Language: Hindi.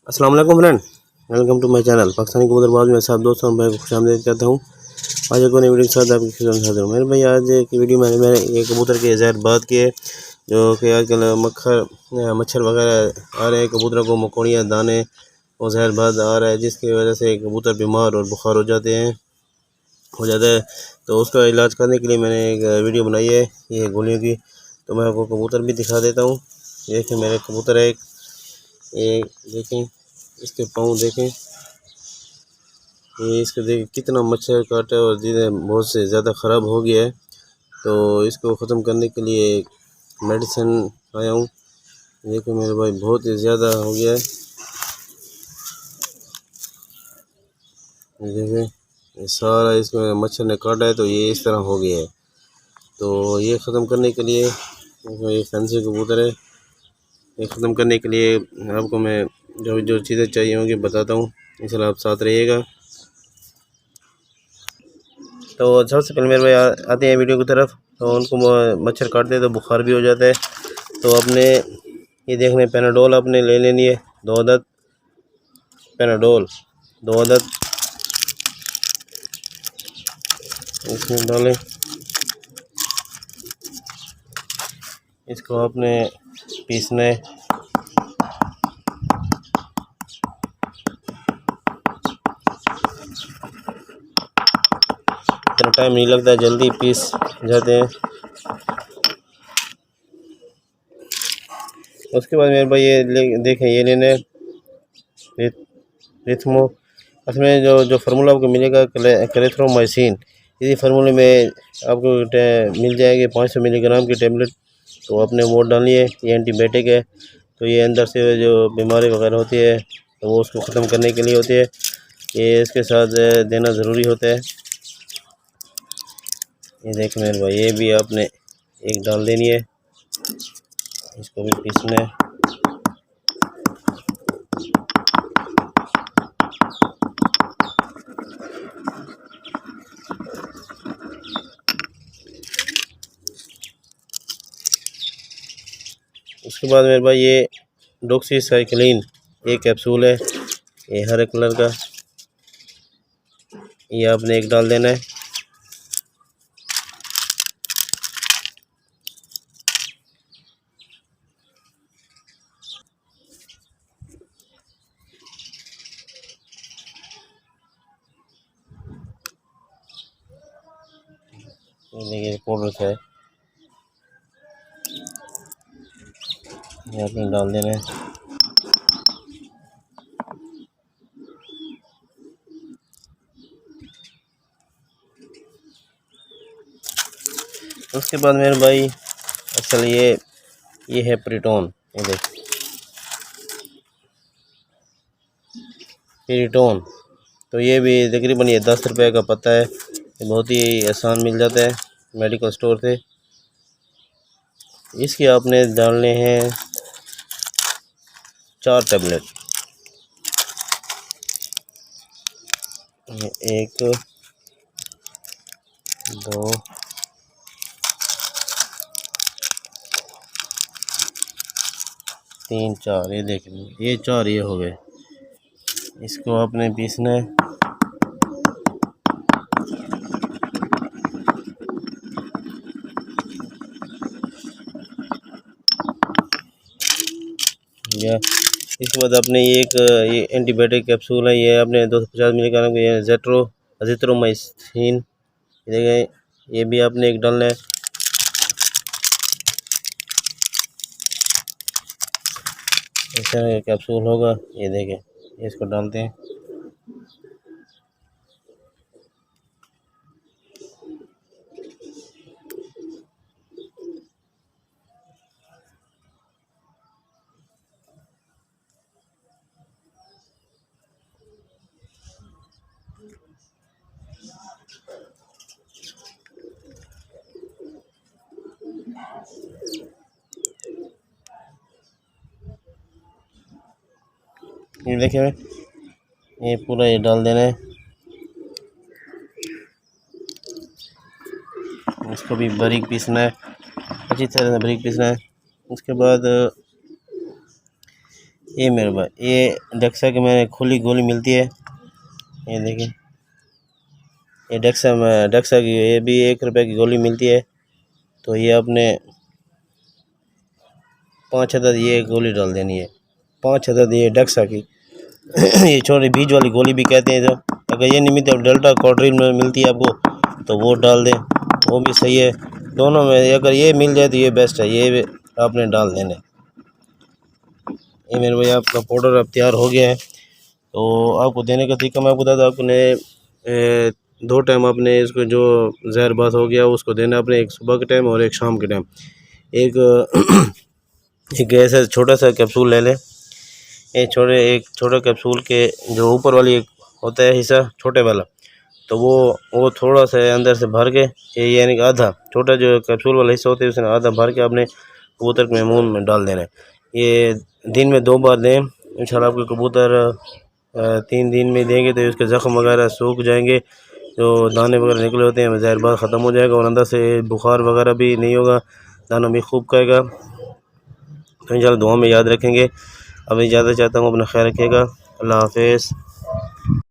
अस्सलाम वालेकुम friend, welcome to my channel Pakistani Kabutarbaz में सब दोस्तों मैं खुशामदीद करता हूँ। आज एक नई वीडियो के साथ आपकी खिदमत में हाजिर हूँ। मेरे भाई आज की वीडियो में मैंने ये कबूतर के ज़हर बात की है, जो कि आजकल मच्छर वगैरह आ रहे हैं, कबूतरों को मकोड़ियाँ दाने और जहर बात आ रहा है, जिसकी वजह से कबूतर बीमार और बुखार हो जाते हैं। तो उसका इलाज करने के लिए मैंने एक वीडियो बनाई है ये गोलियों की। तो मैं आपको कबूतर भी दिखा देता हूँ। देखिए मेरे कबूतर है ये, देखें इसके पाँव देखें, ये इसके देखें कितना मच्छर काटा है और धीरे बहुत से ज़्यादा ख़राब हो गया है। तो इसको ख़त्म करने के लिए मेडिसिन आया हूँ। देखो मेरे भाई बहुत ही ज़्यादा हो गया है, देखें ये सारा इसमें मच्छर ने काटा है, तो ये इस तरह हो गया है। तो ये ख़त्म करने के लिए ये फैंसी कबूतर है, ये ख़त्म करने के लिए आपको मैं जो जो चीज़ें चाहिए होंगी बताता हूँ, इसलिए आप साथ रहिएगा। तो सबसे पहले मेरे भाई आते हैं वीडियो की तरफ। तो उनको मच्छर काटते हैं तो बुखार भी हो जाता है। तो अपने ये देखने पेनाडोल आपने ले लेनी है, 2 अदद पेनाडोल, 2 अदद इसमें डालें। इसको आपने पीसना है, इतना टाइम नहीं लगता, जल्दी पीस जाते हैं। उसके बाद मेरे भाई ये देखें ये लेने रिथमो, उसमें जो फार्मूला आपको मिलेगा क्लेथ्रोमाइसिन, इसी फार्मूले में आपको मिल जाएगी 500 मिलीग्राम की टेबलेट। तो आपने वो डालनी है, ये एंटीबायोटिक है। तो ये अंदर से जो बीमारी वगैरह होती है तो वो उसको ख़त्म करने के लिए होती है, ये इसके साथ देना ज़रूरी होता है। ये देखें मेरे भाई ये भी आपने एक डाल देनी है, इसको भी पीसना है। उसके बाद मेरे भाई ये डॉक्सीसाइक्लिन एक कैप्सूल है, ये हरे कलर का, ये आपने एक डाल देना है। ये देखिए पाउडर है, ये आपने डाल देना है। उसके बाद मेरे भाई असल ये है प्रीटोन, ये देख प्रीटोन। तो ये भी तकरीबन ये 10 रुपये का पता है, ये बहुत ही आसान मिल जाता है मेडिकल स्टोर से। इसके आपने डालने हैं 4 टैबलेट, 1 2 3 4, ये देख ये 4 ये हो गए। इसको आपने पीसना है, या इसके बाद आपने ये एंटीबायोटिक कैप्सूल है, ये आपने 250 मिलीग्राम का, ये एजिथ्रोमाइसिन, देखें ये भी आपने एक डालना है। इस तरह का कैप्सूल होगा, ये देखें इसको डालते हैं। ये देखें ये पूरा ये डाल देना है, इसको भी बारीक पीसना है, अच्छी तरह से बारीक पीसना है। उसके बाद ये मेरे भाई, ये डेक्सा की मैंने खुली गोली मिलती है, ये देखिए, ये डेक्सा की ये भी 1 रुपये की गोली मिलती है। तो ये आपने 5 अदद ये गोली डाल देनी है, 5 अदद ये डेक्सा की ये छोटी बीज वाली गोली भी कहते हैं। तो अगर ये नहीं मिलती, डेल्टा कॉर्ड्रिल में मिलती है आपको, तो वो डाल दें, वो भी सही है। दोनों में अगर ये मिल जाए तो ये बेस्ट है, ये आपने डाल देने। ये मेरे भाई आपका पाउडर अब तैयार हो गया है। तो आपको देने का तरीका मैं आपको बता दूँ, आपने 2 टाइम आपने इसको जो जहर बात हो गया उसको देना आपने, एक सुबह के टाइम और एक शाम के टाइम। एक ऐसा छोटा सा कैप्सूल ले लें, एक छोटा कैप्सूल के जो ऊपर वाली एक होता है हिस्सा छोटे वाला, तो वो थोड़ा सा अंदर से भर के, यानी कि आधा छोटा जो कैप्सूल वाला हिस्सा होता है उसने आधा भर के आपने कबूतर के मुंह में डाल देना है। ये दिन में 2 बार दें, इंशाल्लाह आपके कबूतर 3 दिन में देंगे तो उसके ज़ख़्म वगैरह सूख जाएंगे, जो दाने वगैरह निकले होते हैं ज़ाहिर बात ख़त्म हो जाएगा, और अंदर से बुखार वगैरह भी नहीं होगा, दाना भी खूब खाएगा। तो इंशाल्लाह दुआ में याद रखेंगे। अब इजाज़त चाहता हूँ, अपना ख्याल रखिएगा। अल्लाह हाफ़िज़।